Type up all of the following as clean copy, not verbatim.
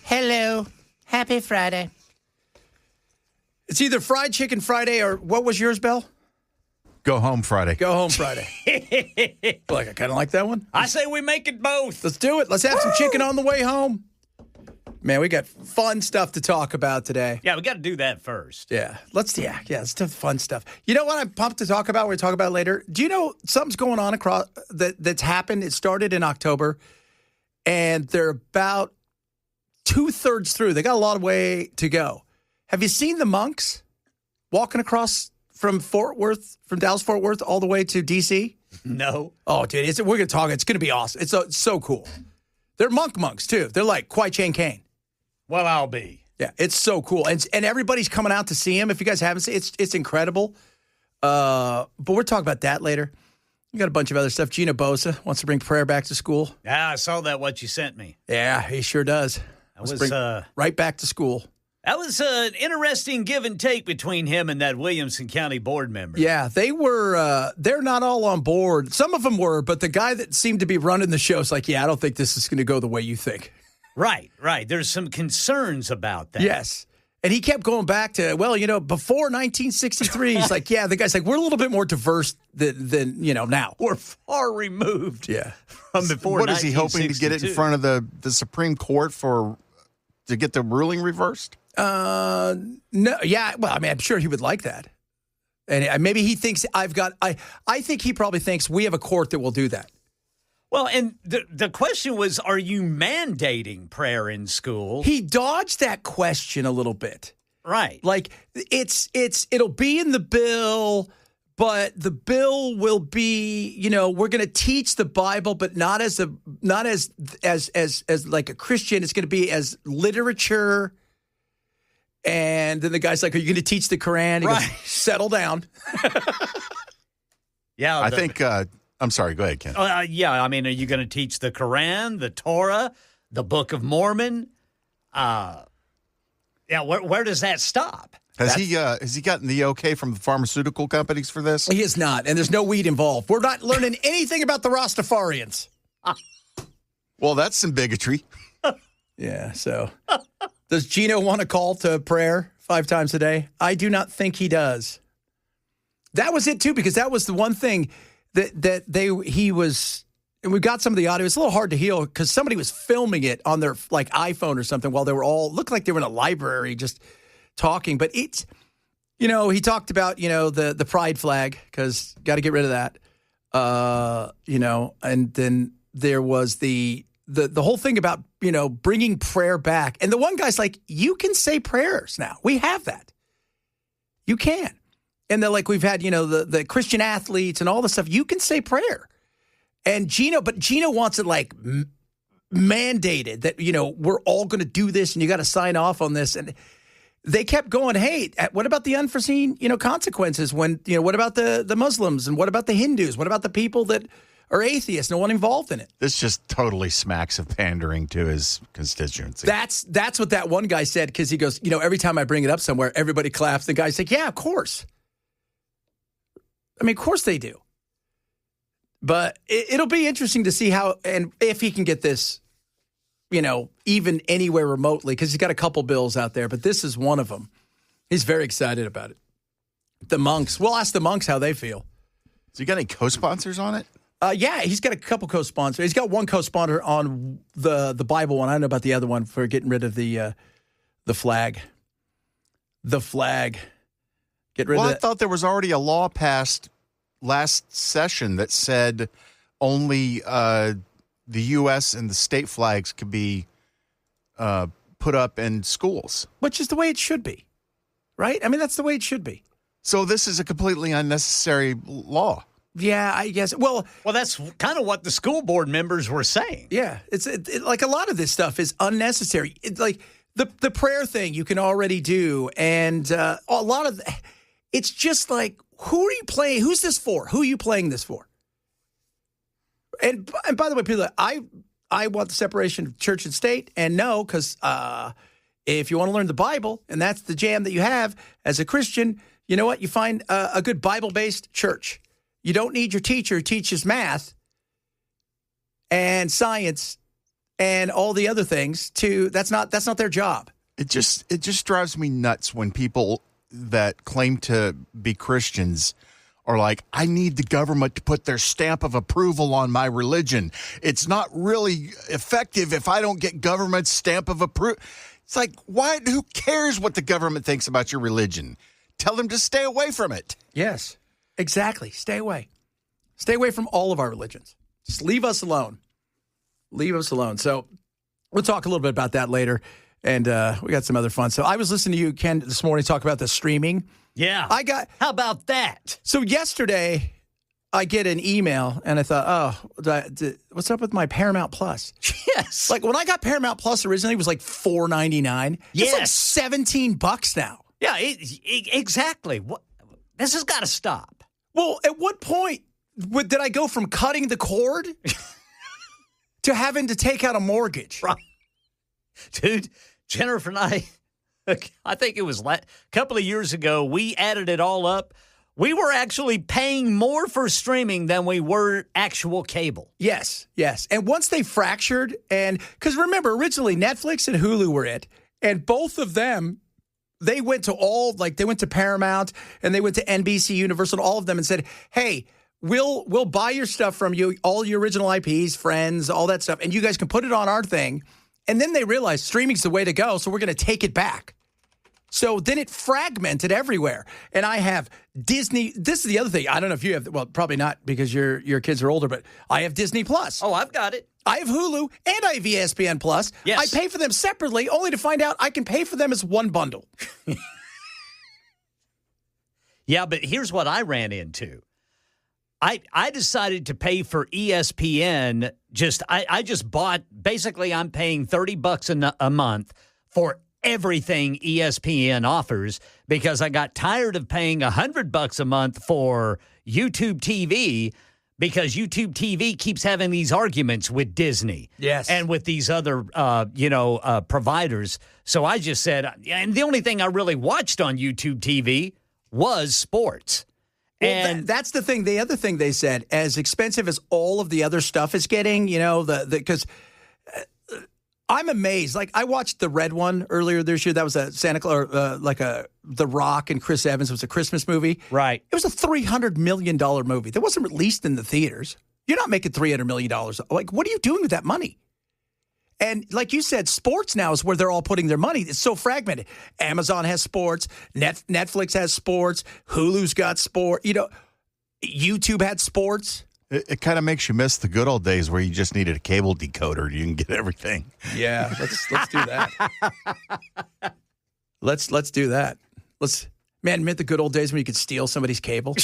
Hello. Happy Friday. It's either Fried Chicken Friday or what was yours, Bell? Go Home Friday. Go Home Friday. Like, I kind of like that one. I say we make it both. Let's do it. Let's have some chicken on the way home. Man, we got fun stuff to talk about today. Yeah, we got to do that first. Yeah. Let's do fun stuff. You know what I'm pumped to talk about? We'll talk about it later. Do you know something's going on across that's happened? It started in October, and they're about 2/3 through. They got a lot of way to go. Have you seen the monks walking across from Dallas-Fort Worth all the way to D.C.? No. Oh, dude, we're going to talk. It's going to be awesome. It's so cool. They're monks, too. They're like Kwai Chang Caine. Well, I'll be. Yeah, it's so cool. And everybody's coming out to see him. If you guys haven't seen it, it's incredible. But we'll talk about that later. We got a bunch of other stuff. Gina Bosa wants to bring prayer back to school. Yeah, I saw that, what you sent me. Yeah, he sure does. Right back to school. That was an interesting give and take between him and that Williamson County board member. Yeah, they're not all on board. Some of them were, but the guy that seemed to be running the show is like, yeah, I don't think this is going to go the way you think. Right. There's some concerns about that. Yes. And he kept going back to, before 1963, he's like, yeah, the guy's like, we're a little bit more diverse than now. We're far removed from before. What is he hoping to get it in front of the Supreme Court to get the ruling reversed? No. Yeah. Well, I mean, I'm sure he would like that. And maybe he thinks I think he probably thinks we have a court that will do that. Well, and the question was, are you mandating prayer in school? He dodged that question a little bit. Right. Like it'll be in the bill, but the bill will be, we're going to teach the Bible, but not as like a Christian. It's going to be as literature. And then the guy's like, are you going to teach the Quran? He goes, settle down. Yeah. I think I'm sorry. Go ahead, Ken. Yeah. I mean, are you going to teach the Quran, the Torah, the Book of Mormon? Where does that stop? Has he gotten the okay from the pharmaceutical companies for this? He is not, and there's no weed involved. We're not learning anything about the Rastafarians. Well, that's some bigotry. Yeah, so does Gino want to call to prayer 5 times a day? I do not think he does. That was it, too, because that was the one thing he was, and we got some of the audio. It's a little hard to hear because somebody was filming it on their like iPhone or something while they were all, looked like they were in a library just talking. But it's, he talked about, the pride flag because got to get rid of that. And then there was the whole thing about, bringing prayer back. And the one guy's like, you can say prayers now. We have that. You can. And they're like, we've had, the Christian athletes and all the stuff. You can say prayer. And Gino wants it like mandated that, we're all going to do this and you got to sign off on this. And they kept going, hey, what about the unforeseen, consequences when, what about the Muslims and what about the Hindus? What about the people that are atheists? No one involved in it. This just totally smacks of pandering to his constituency. That's what that one guy said because he goes, every time I bring it up somewhere, everybody claps. The guy's like, yeah, of course. I mean, of course they do. But it'll be interesting to see how and if he can get this, even anywhere remotely, because he's got a couple bills out there, but this is one of them. He's very excited about it. The monks. We'll ask the monks how they feel. So you got any co-sponsors on it? Yeah, he's got a couple co-sponsors. He's got one co-sponsor on the Bible one. I don't know about the other one for getting rid of the flag. The flag. Get rid of that. I thought there was already a law passed last session that said only the U.S. and the state flags could be put up in schools. Which is the way it should be, right? I mean, that's the way it should be. So this is a completely unnecessary law. Yeah, I guess. Well, that's kind of what the school board members were saying. Yeah, it's like a lot of this stuff is unnecessary. It's like the prayer thing you can already do, and a lot of it's just like, who are you playing? Who's this for? Who are you playing this for? And by the way, people, I want the separation of church and state, and no, because if you want to learn the Bible, and that's the jam that you have as a Christian, you know what? You find a good Bible-based church. You don't need your teacher who teaches math and science and all the other things to that's not their job. It just drives me nuts when people that claim to be Christians are like, I need the government to put their stamp of approval on my religion. It's not really effective if I don't get government's stamp of approval. It's like, why? Who cares what the government thinks about your religion? Tell them to stay away from it. Yes, exactly. Stay away. Stay away from all of our religions. Just leave us alone. Leave us alone. So we'll talk a little bit about that later. And we got some other fun. So I was listening to you, Ken, this morning talk about the streaming. Yeah. How about that? So yesterday, I get an email, and I thought, what's up with my Paramount Plus? Yes. Like, when I got Paramount Plus originally, it was like $4.99. Yes. It's like $17 now. Yeah, exactly. This has got to stop. Well, at what point did I go from cutting the cord to having to take out a mortgage? Right. Dude, Jennifer and I think it was a couple of years ago, we added it all up. We were actually paying more for streaming than we were actual cable. Yes. And once they fractured, and because remember, originally Netflix and Hulu were it, and both of them, they went to Paramount and they went to NBC Universal, all of them, and said, hey, we'll buy your stuff from you, all your original IPs, Friends, all that stuff, and you guys can put it on our thing. And then they realized streaming's the way to go, so we're going to take it back. So then it fragmented everywhere. And I have Disney. This is the other thing. I don't know if you have, well, probably not because your kids are older, but I have Disney Plus. Oh, I've got it. I have Hulu and I have ESPN Plus. Yes. I pay for them separately only to find out I can pay for them as one bundle. Yeah, but here's what I ran into. I decided to pay for ESPN. I just bought, basically I'm paying $30 a month for everything ESPN offers because I got tired of paying $100 a month for YouTube TV because YouTube TV keeps having these arguments with Disney. Yes. And with these other, providers. So I just said, and the only thing I really watched on YouTube TV was sports. Well, and that's the thing. The other thing they said, as expensive as all of the other stuff is getting, because I'm amazed. Like, I watched the Red One earlier this year. That was a Santa Claus, The Rock and Chris Evans. It was a Christmas movie. Right. It was a $300 million movie that wasn't released in the theaters. You're not making $300 million. Like, what are you doing with that money? And like you said, sports now is where they're all putting their money. It's so fragmented. Amazon has sports. Netflix has sports. Hulu's got sport. YouTube had sports. It kind of makes you miss the good old days where you just needed a cable decoder. You can get everything. Yeah, let's do that. Let's do that. Admit the good old days when you could steal somebody's cable.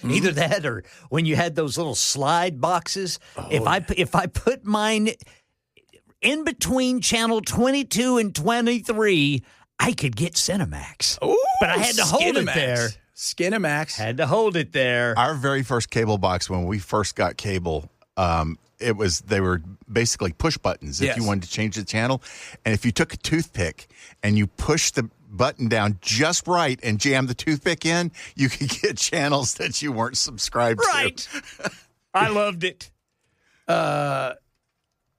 Either that or when you had those little slide boxes. Oh, if I put mine in between channel 22 and 23, I could get Cinemax. Ooh, but I had to hold it there. Skinemax. Had to hold it there. Our very first cable box when we first got cable, they were basically push buttons if you wanted to change the channel. And if you took a toothpick and you pushed the button down just right and jammed the toothpick in, you could get channels that you weren't subscribed to. I loved it.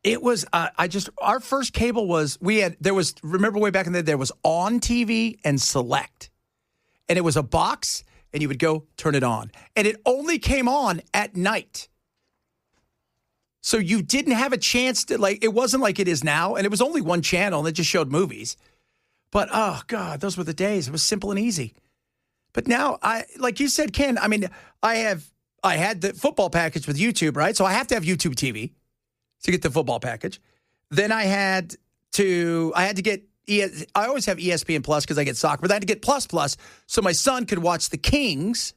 It was our first cable was remember way back in the day there was On TV and Select. And it was a box and you would go turn it on. And it only came on at night. So you didn't have a chance to, it wasn't like it is now. And it was only one channel and it just showed movies. But, oh, God, those were the days. It was simple and easy. But now, like you said, Ken, I had the football package with YouTube, right? So I have to have YouTube TV to get the football package. Then I had to get, I always have ESPN Plus because I get soccer, but I had to get Plus so my son could watch the Kings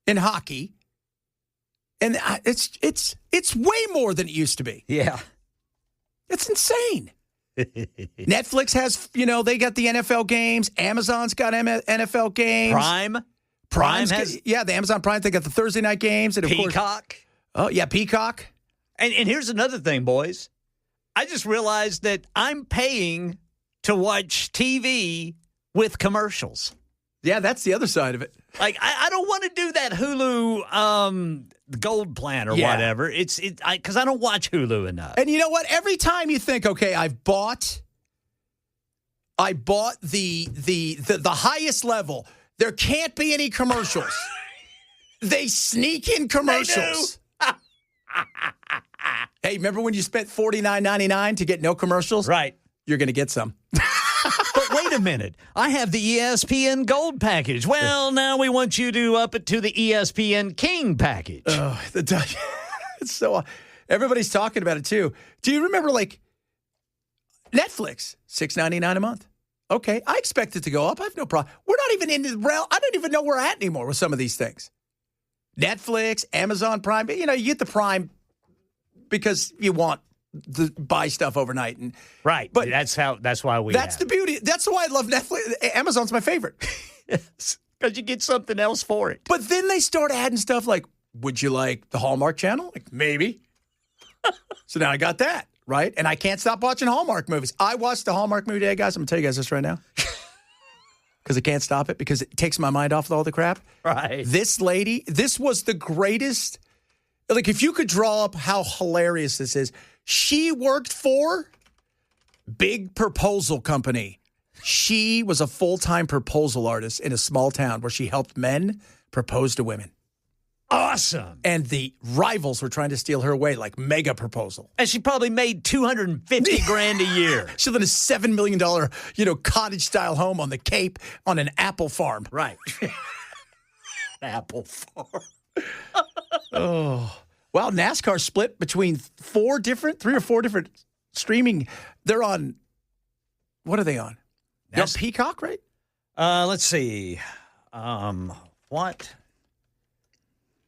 in hockey. And it's way more than it used to be. Yeah. It's insane. Netflix has, they got the NFL games. Amazon's got NFL games. Prime has. The Amazon Prime. They got the Thursday night games. And of Peacock. Oh, yeah, Peacock. And here's another thing, boys. I just realized that I'm paying to watch TV with commercials. Yeah, that's the other side of it. Like, I don't want to do that Hulu gold plan or whatever. Because I don't watch Hulu enough. And you know what? Every time you think, okay, I bought the highest level. There can't be any commercials. They sneak in commercials. Hey, remember when you spent $49.99 to get no commercials? Right. You're going to get some. But wait a minute. I have the ESPN Gold package. Well, now we want you to up it to the ESPN King package. Oh, it's so everybody's talking about it too. Do you remember like Netflix, $6.99 a month? Okay, I expect it to go up. I have no problem. We're not even in the realm. I don't even know where we're at anymore with some of these things. Netflix, Amazon Prime. You know, you get the Prime because you want to buy stuff overnight, and right. But that's why we. That's the beauty. That's why I love Netflix. Amazon's my favorite. Yes, because you get something else for it. But then they start adding stuff like, would you like the Hallmark Channel? Like, maybe. So now I got that, right? And I can't stop watching Hallmark movies. I watched the Hallmark movie today, guys. I'm going to tell you guys this right now. Because I can't stop it because it takes my mind off of all the crap. Right. This lady, this was the greatest. Like, if you could draw up how hilarious this is, she worked for big proposal company. She was a full-time proposal artist in a small town where she helped men propose to women. Awesome. And the rivals were trying to steal her away, like mega proposal. And she probably made $250,000 a year. She lived in a $7 million, cottage-style home on the Cape on an apple farm. Right. Apple farm. Oh. Wow, NASCAR split between three or four different streaming. They're on, what are they on? They're on Peacock, right? Let's see. What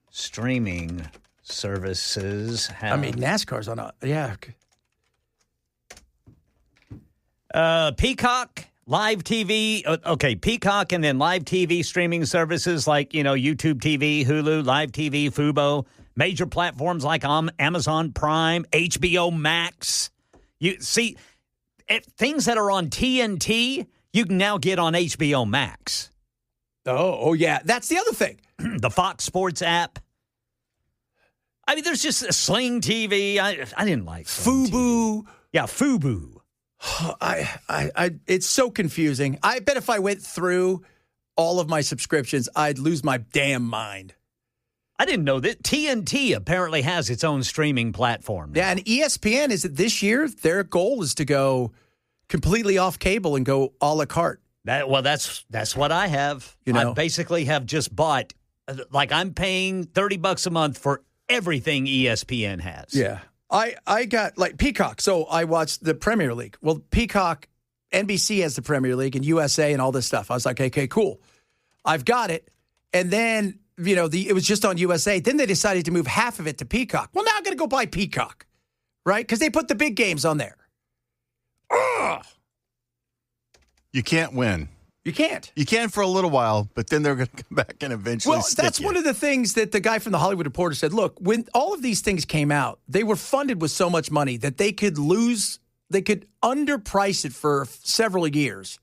streaming services have... I mean, NASCAR's on a, yeah. Peacock, live TV. Okay, Peacock and then live TV streaming services like, YouTube TV, Hulu, Live TV, Fubo, major platforms like Amazon Prime, HBO Max. You see, things that are on TNT, you can now get on HBO Max. Oh, yeah. That's the other thing. The Fox Sports app. I mean, there's just a Sling TV. I didn't like Sling Fubo. TV. Yeah, Fubo. It's so confusing. I bet if I went through all of my subscriptions, I'd lose my damn mind. I didn't know that TNT apparently has its own streaming platform now. Yeah, and ESPN is that this year their goal is to go completely off cable and go a la carte. That's what I have. I basically have just bought, like, I'm paying $30 a month for everything ESPN has. Yeah. I got, like, Peacock. So I watched the Premier League. Well, Peacock, NBC has the Premier League and USA and all this stuff. I was like, okay, cool. I've got it. And then, it was just on USA. Then they decided to move half of it to Peacock. Well, now I'm going to go buy Peacock, right? Because they put the big games on there. Ugh. You can't win. You can't. You can for a little while, but then they're going to come back and eventually that's one of the things that the guy from the Hollywood Reporter said. Look, when all of these things came out, they were funded with so much money that they could underprice it for several years.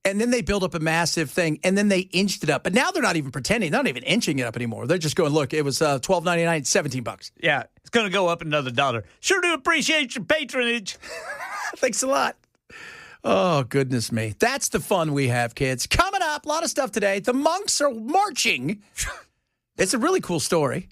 And then they built up a massive thing, and then they inched it up. But now they're not even pretending. They're not even inching it up anymore. They're just going, look, it was $12.99, $17. Yeah, it's going to go up another $1. Sure do appreciate your patronage. Thanks a lot. Oh, goodness me. That's the fun we have, kids. Coming up, a lot of stuff today. The monks are marching. It's a really cool story.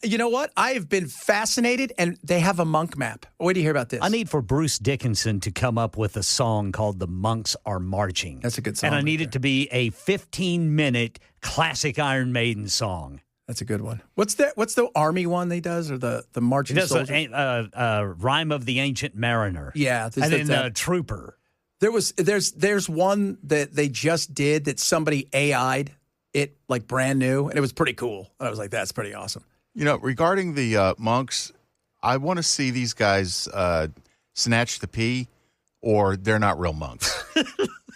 You know what? I have been fascinated, and they have a monk map. Wait till you hear about this. I need for Bruce Dickinson to come up with a song called The Monks Are Marching. That's a good song. And I need it to be a 15-minute classic Iron Maiden song. That's a good one. What's the army one he does, or the marching soldier? Rhyme of the Ancient Mariner. Yeah. And then Trooper. There's one that they just did that somebody AI'd it, like, brand new, and it was pretty cool. And I was like, that's pretty awesome. Regarding the monks, I want to see these guys snatch the pee, or they're not real monks.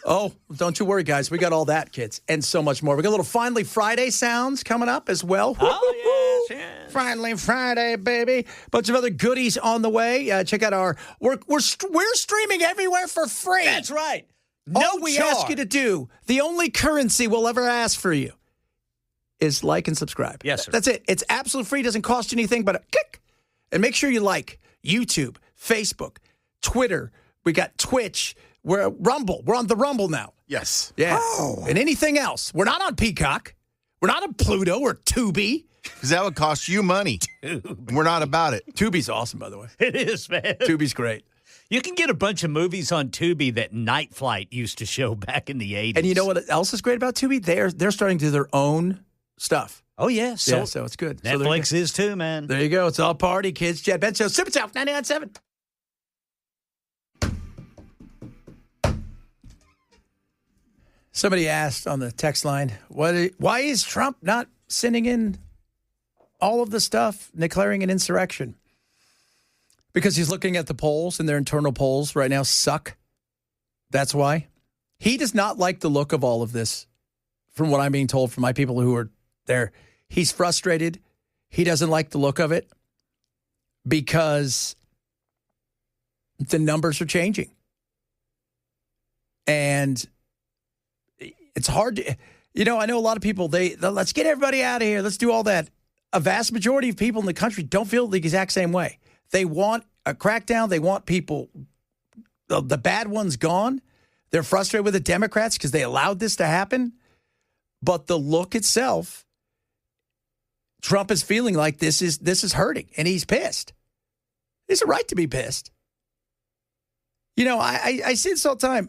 Oh, don't you worry, guys. We got all that, kids, and so much more. We got a little Finally Friday sounds coming up as well. Oh, yes. Finally Friday, baby. Bunch of other goodies on the way. Check out we're streaming everywhere for free. That's right. All we ask you to do, the only currency we'll ever ask for you, is like and subscribe. Yes, sir. That's it. It's absolutely free. Doesn't cost you anything but a click. And make sure you like YouTube, Facebook, Twitter. We got Twitch. We're Rumble. We're on the Rumble now. Yes. Yeah. Oh. And anything else. We're not on Peacock. We're not on Pluto or Tubi. Because that would cost you money. We're not about it. Tubi's awesome, by the way. It is, man. Tubi's great. You can get a bunch of movies on Tubi that Night Flight used to show back in the 80s. And you know what else is great about Tubi? They're starting to do their own stuff. Oh, yeah. So it's good. Netflix is too, man. There you go. It's all party, kids. Jed Benson, Super South 99.7. Somebody asked on the text line, why is Trump not sending in all of the stuff, declaring an insurrection? Because he's looking at the polls, and their internal polls right now suck. That's why. He does not like the look of all of this, from what I'm being told from my people who are there. He's frustrated. He doesn't like the look of it because the numbers are changing. And it's hard to, I know a lot of people, let's get everybody out of here. Let's do all that. A vast majority of people in the country don't feel the exact same way. They want a crackdown. They want people, the bad ones gone. They're frustrated with the Democrats because they allowed this to happen. But the look itself, Trump is feeling like this is hurting, and he's pissed. He's a right to be pissed. I see this all the time.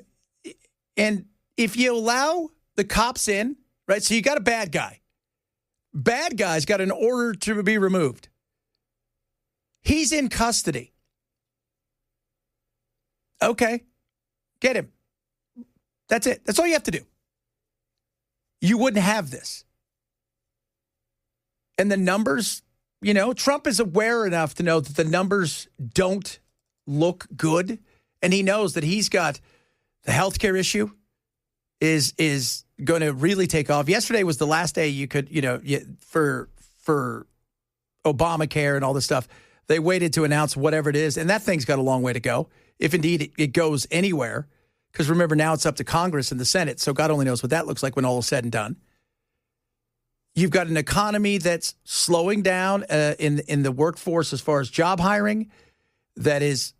And if you allow the cops in, right, so you got a bad guy. Bad guy's got an order to be removed. He's in custody. Okay, get him. That's it. That's all you have to do. You wouldn't have this. And the numbers, Trump is aware enough to know that the numbers don't look good. And he knows that he's got the healthcare issue is going to really take off. Yesterday was the last day you could, for Obamacare and all this stuff. They waited to announce whatever it is, and that thing's got a long way to go, if indeed it goes anywhere. Because remember, now it's up to Congress and the Senate, so God only knows what that looks like when all is said and done. You've got an economy that's slowing down in the workforce as far as job hiring, that is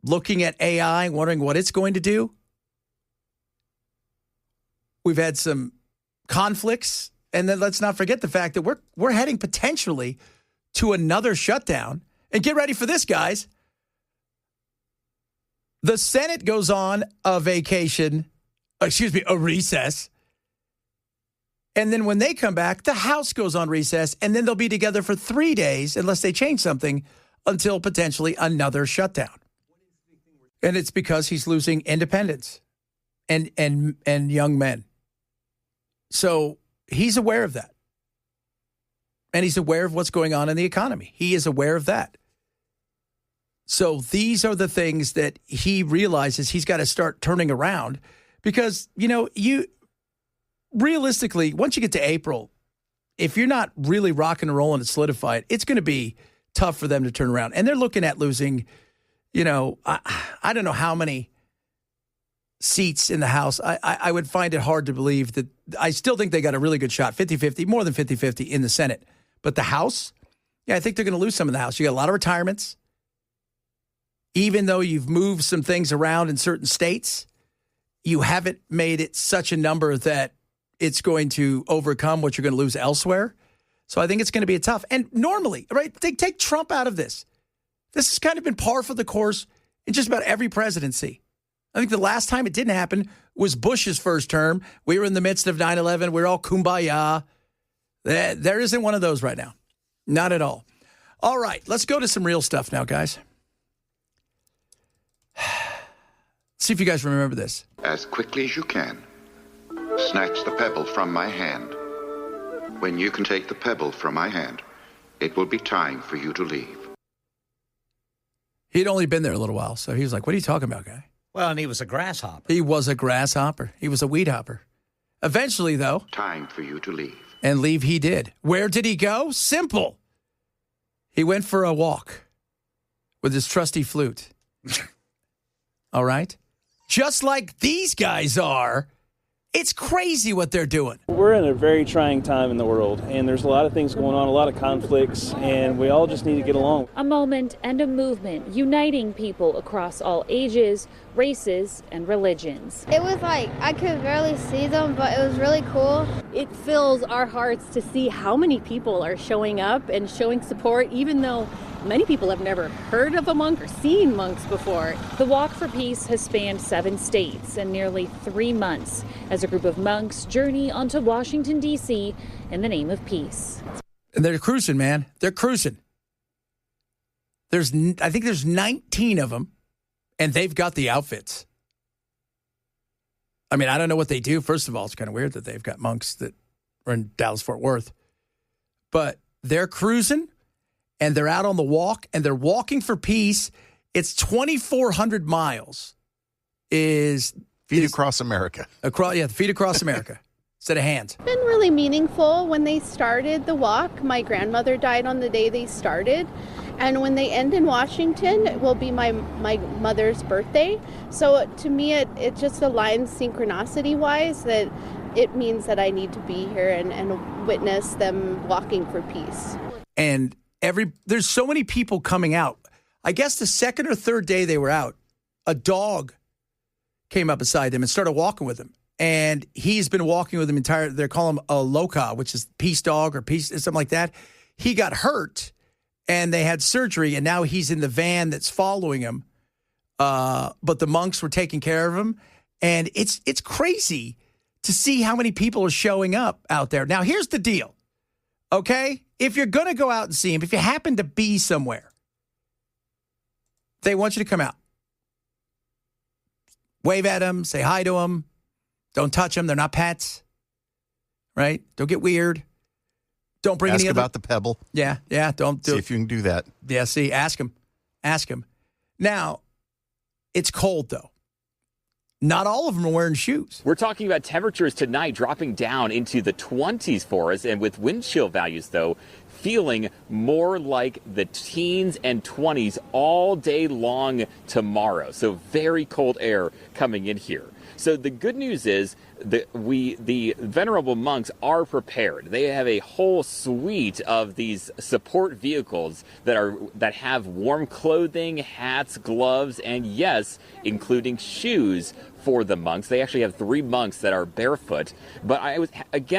looking at AI, wondering what it's going to do. We've had some conflicts, and then let's not forget the fact that we're heading potentially to another shutdown. And get ready for this, guys. The Senate goes on a recess. And then when they come back, the House goes on recess, and then they'll be together for 3 days, unless they change something, until potentially another shutdown. And it's because he's losing independence and young men. So he's aware of that. And he's aware of what's going on in the economy. He is aware of that. So these are the things that he realizes he's got to start turning around because, you realistically, once you get to April, if you're not really rocking and rolling and solidified, it's going to be tough for them to turn around. And they're looking at losing, I don't know how many seats in the House. I would find it hard to believe that. I still think they got a really good shot, 50-50, more than 50-50 in the Senate. But the House, I think they're going to lose some in the House. You got a lot of retirements. Even though you've moved some things around in certain states, you haven't made it such a number that it's going to overcome what you're going to lose elsewhere. So I think it's going to be tough. And normally, right, they take Trump out of this. This has kind of been par for the course in just about every presidency. I think the last time it didn't happen was Bush's first term. We were in the midst of 9/11. We were all kumbaya. There isn't one of those right now. Not at all. All right, let's go to some real stuff now, guys. See if you guys remember this. As quickly as you can, snatch the pebble from my hand. When you can take the pebble from my hand, it will be time for you to leave. He'd only been there a little while, so he was like, what are you talking about, guy? Well, and he was a grasshopper. He was a grasshopper. He was a weed hopper. Eventually, though. Time for you to leave. And leave he did. Where did he go? Simple. He went for a walk with his trusty flute. All right? just like these guys are. It's crazy what they're doing. We're in a very trying time in the world, and there's a lot of things going on, a lot of conflicts, and we all just need to get along. A moment and a movement uniting people across all ages, races, and religions. It was like I could barely see them, but it was really cool. It fills our hearts to see how many people are showing up and showing support, even though many people have never heard of a monk or seen monks before. The Walk for Peace has spanned 7 states and nearly 3 months as a group of monks journey onto Washington, D.C. in the name of peace. And they're cruising, man. They're cruising. I think there's 19 of them, and they've got the outfits. I mean, I don't know what they do. First of all, it's kind of weird that they've got monks that are in Dallas-Fort Worth. But they're cruising. And they're out on the walk, and they're walking for peace. It's 2,400 miles. Feet across America. Feet across America instead of hands. It's been really meaningful when they started the walk. My grandmother died on the day they started. And when they end in Washington, it will be my mother's birthday. So to me, it just aligns synchronicity-wise that it means that I need to be here and witness them walking for peace. And there's so many people coming out. I guess the second or third day they were out, a dog came up beside them and started walking with them. And he's been walking with them they call him a loca, which is peace dog or peace, something like that. He got hurt and they had surgery, and now he's in the van that's following him. But the monks were taking care of him. And it's crazy to see how many people are showing up out there. Now, here's the deal, okay? If you're going to go out and see him, if you happen to be somewhere, they want you to come out. Wave at them, say hi to them. Don't touch them. They're not pets, right? Don't get weird. Don't bring Ask any other... about the pebble. Yeah. Don't do See if you can do that. Yeah, see, ask them. Now, it's cold, though. Not all of them are wearing shoes. We're talking about temperatures tonight dropping down into the 20s for us, and with wind chill values, though, feeling more like the teens and 20s all day long tomorrow. So very cold air coming in here. So the good news is that the venerable monks are prepared. They have a whole suite of these support vehicles that have warm clothing, hats, gloves, and yes, including shoes for the monks. They actually have 3 monks that are barefoot. But I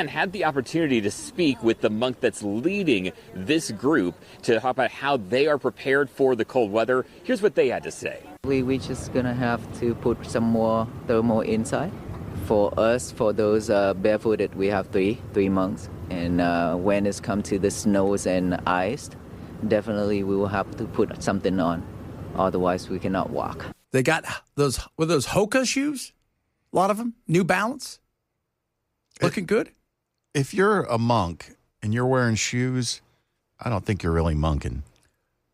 had the opportunity to speak with the monk that's leading this group to talk about how they are prepared for the cold weather. Here's what they had to say. We just gonna have to put some more thermal inside. For us, for those barefooted, we have three monks. And when it's come to the snows and ice, definitely we will have to put something on. Otherwise, we cannot walk. They got those Hoka shoes, a lot of them, New Balance, looking good. If you're a monk and you're wearing shoes, I don't think you're really monking.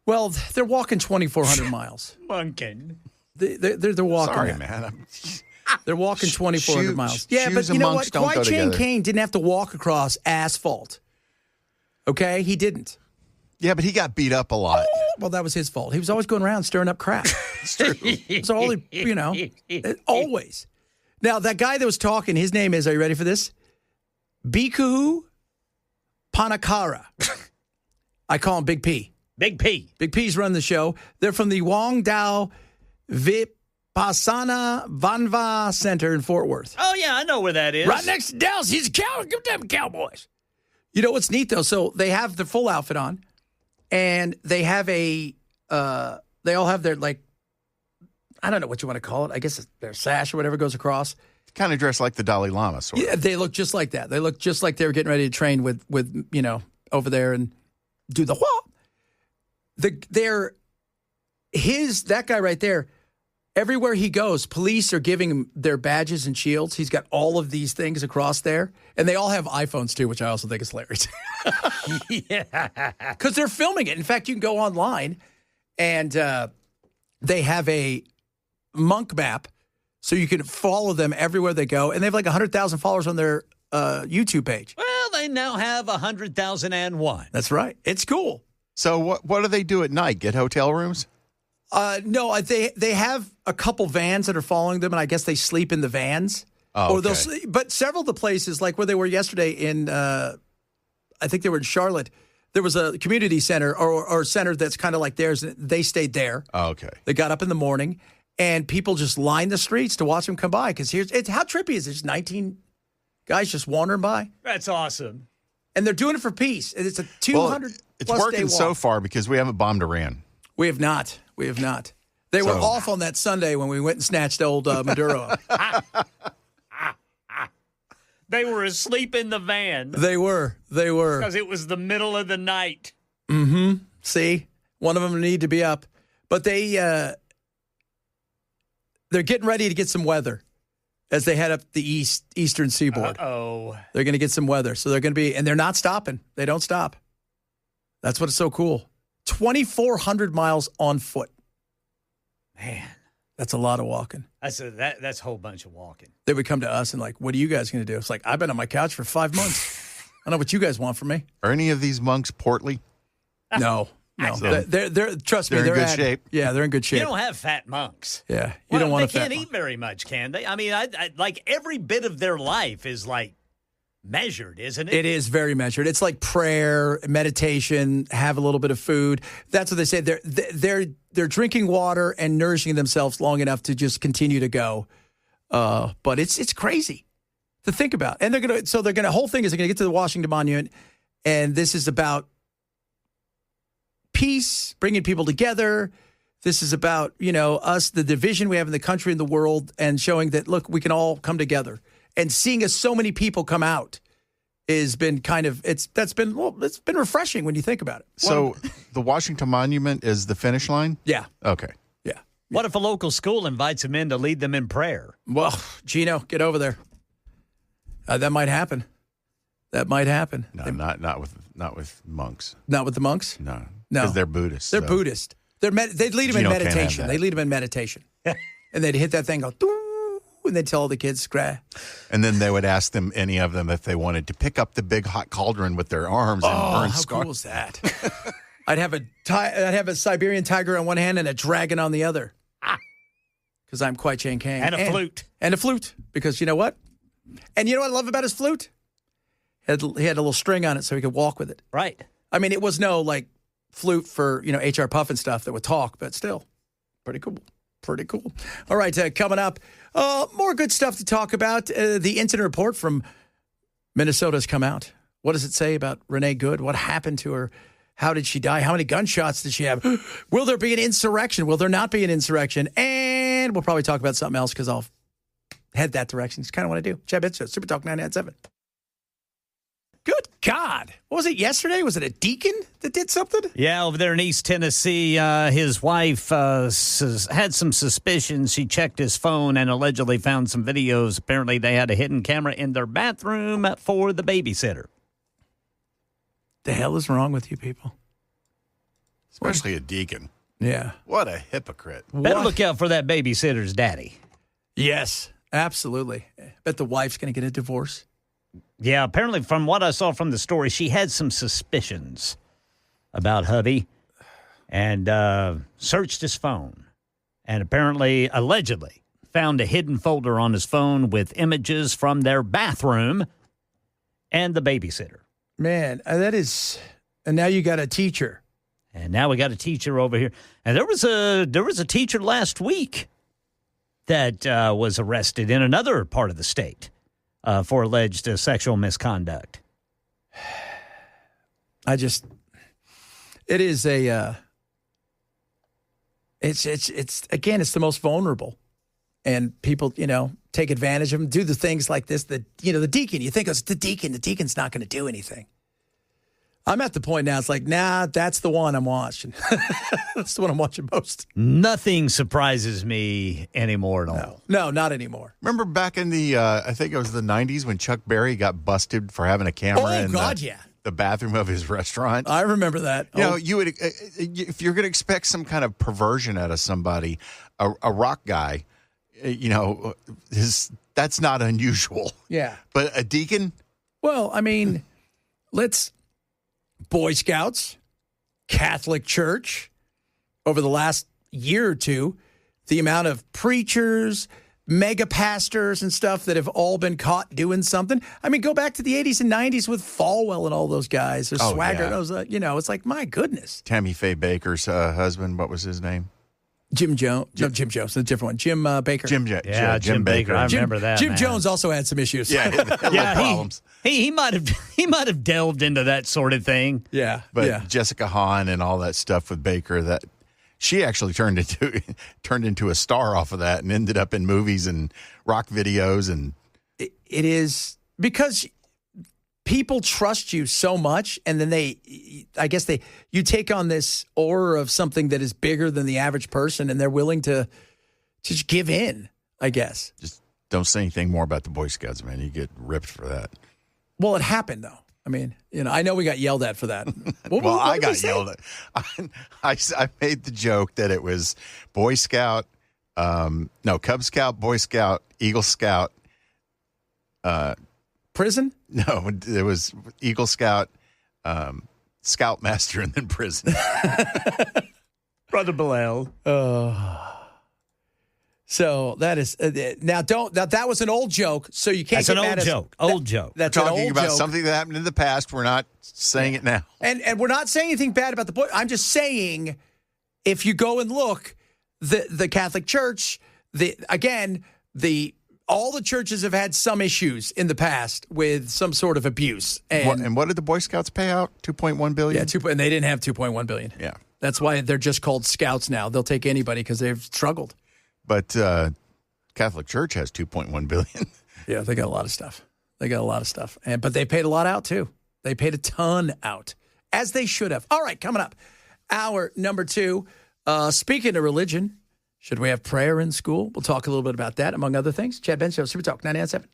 Well, they're walking 2,400 miles. Monking. They're walking. Sorry, that. man. They're walking 2,400 miles. Yeah, but you know what? Kwai Chang Caine didn't have to walk across asphalt. Okay? He didn't. Yeah, but he got beat up a lot. Well, that was his fault. He was always going around stirring up crap. It's true. It's all, always. Now, that guy that was talking, his name is, are you ready for this? Bhikkhu Panakara. I call him Big P. Big P. Big P's run the show. They're from the Wang Dao Vipassana Vanva Center in Fort Worth. Oh, yeah, I know where that is. Right next to Dallas. He's a cowboy. Give them Cowboys. You know what's neat, though? So they have the full outfit on, and they have they all have their, like, I don't know what you want to call it. I guess it's their sash or whatever goes across. Kind of dressed like the Dalai Lama, sort of. Yeah, they look just like that. They look just like they were getting ready to train with over there and do the whoop. That guy right there, everywhere he goes, police are giving him their badges and shields. He's got all of these things across there. And they all have iPhones, too, which I also think is hilarious. Yeah. Because they're filming it. In fact, you can go online, and they have a monk map, so you can follow them everywhere they go. And they have like 100,000 followers on their YouTube page. Well, they now have 100,001. That's right. It's cool. So what do they do at night? Get hotel rooms? No, they have a couple vans that are following them, and I guess they sleep in the vans. Oh, or they'll okay. sleep, but several of the places, like where they were yesterday in, I think they were in Charlotte, there was a community center or center that's kind of like theirs. And they stayed there. Oh, okay. They got up in the morning, and people just lined the streets to watch them come by. Because it's how trippy is it? There's 19 guys just wandering by. That's awesome. And they're doing it for peace. And it's a 200 It's plus working day walk. so far because we haven't bombed Iran. We have not. We have not. They were off on that Sunday when we went and snatched old Maduro up. They were asleep in the van. They were. Because it was the middle of the night. Mm-hmm. See? One of them need to be up. But they're getting ready to get some weather as they head up the eastern seaboard. Uh-oh. They're going to get some weather. So they're going to be, and they're not stopping. They don't stop. That's what's so cool. 2,400 miles on foot. Man. That's a lot of walking. That's a whole bunch of walking. They would come to us and like, what are you guys going to do? It's like, I've been on my couch for 5 months. I don't know what you guys want from me. Are any of these monks portly? No. So they're trust me, they're in good shape. Yeah, they're in good shape. You don't have fat monks. Yeah, you don't want they a fat can't monk. eat very much, can they? I mean, I like every bit of their life is like measured, isn't it? It is very measured. It's like prayer, meditation, have a little bit of food. That's what they say. They're drinking water and nourishing themselves long enough to just continue to go. But it's crazy to think about. And the whole thing is they're gonna get to the Washington Monument, and this is about peace, bringing people together. This is about, us, the division we have in the country and the world, and showing that, look, we can all come together. And seeing so many people come out has been it's been refreshing when you think about it. So the Washington Monument is the finish line? Yeah. Okay. Yeah. What if a local school invites them in to lead them in prayer? Well, Gino, get over there. That might happen. That might happen. No, not with monks. Not with the monks? No. No. Because they're Buddhists. They're so. Buddhist. They'd lead them in Gino can't have meditation. that. They lead them in meditation. And they'd hit that thing, go, doo, and they'd tell all the kids, scratch. And then they would ask them, any of them, if they wanted to pick up the big hot cauldron with their arms and burn how scars. cool is that? I'd have a Siberian tiger on one hand and a dragon on the other. Because I'm Kwai Chang Kang. And a flute. And a flute. Because you know what? And you know what I love about his flute? He had a little string on it so he could walk with it. Right. I mean, it was no like flute for, H.R. Puff and stuff that would talk, but still, pretty cool. Pretty cool. All right, coming up, more good stuff to talk about. The incident report from Minnesota has come out. What does it say about Renee Good? What happened to her? How did she die? How many gunshots did she have? Will there be an insurrection? Will there not be an insurrection? And we'll probably talk about something else because I'll head that direction. It's kind of what I do. Chad Benson, Super Talk 997. Good God. What was it yesterday? Was it a deacon that did something? Yeah, over there in East Tennessee, his wife had some suspicions. She checked his phone and allegedly found some videos. Apparently, they had a hidden camera in their bathroom for the babysitter. The hell is wrong with you people? Especially a deacon. Yeah. What a hypocrite. Better look out for that babysitter's daddy. Yes, absolutely. Bet the wife's going to get a divorce. Yeah, apparently from what I saw from the story, she had some suspicions about hubby and searched his phone and apparently, allegedly, found a hidden folder on his phone with images from their bathroom and the babysitter. Man, that is, and now you got a teacher. And now we got a teacher over here. And there was a teacher last week that was arrested in another part of the state for alleged sexual misconduct. It is a, it's again, it's the most vulnerable. And people, take advantage of them, do the things like this. The deacon, you think it's the deacon. The deacon's not going to do anything. I'm at the point now, it's like, nah, that's the one I'm watching. That's the one I'm watching most. Nothing surprises me anymore at all. No, not anymore. Remember back in the, I think it was the 90s when Chuck Berry got busted for having a camera in the bathroom of his restaurant? I remember that. You would, if you're going to expect some kind of perversion out of somebody, a rock guy, that's not unusual. Yeah. But a deacon? Well, I mean, Boy Scouts, Catholic Church, over the last year or two, the amount of preachers, mega pastors and stuff that have all been caught doing something. I mean, go back to the 80s and 90s with Falwell and all those guys. Or Swagger. Yeah. Those, it's like, my goodness. Tammy Faye Baker's husband, what was his name? Jim Jones. No, Jim Jones, a different one. Jim Baker. Jim Baker. I remember that. Jim man. Jones also had some issues. Yeah, problems. He might have delved into that sort of thing. Yeah. But Jessica Hahn and all that stuff with Baker, that she actually turned into a star off of that and ended up in movies and rock videos. And it is because people trust you so much, and then you take on this aura of something that is bigger than the average person, and they're willing to just give in, I guess. Just don't say anything more about the Boy Scouts, man. You get ripped for that. Well, it happened, though. I mean, I know we got yelled at for that. I got yelled at. I made the joke that it was Boy Scout, Cub Scout, Boy Scout, Eagle Scout. Prison? No, it was Eagle Scout, Scoutmaster, and then prison. Brother Bilal. So that is now. That was an old joke. So you can't. That's an old joke. Old joke. That's We're an talking old about joke. something that happened in the past. We're not saying it now. And we're not saying anything bad about the boy. I'm just saying, if you go and look, the Catholic Church, all the churches have had some issues in the past with some sort of abuse. And what did the Boy Scouts pay out? $2.1 billion? Yeah, and they didn't have $2.1 billion. Yeah. That's why they're just called Scouts now. They'll take anybody because they've struggled. But Catholic Church has $2.1 billion. Yeah, they got a lot of stuff. But they paid a lot out, too. They paid a ton out, as they should have. All right, coming up, hour number 2. Speaking of religion, should we have prayer in school? We'll talk a little bit about that, among other things. Chad Benson, Super Talk 99.7.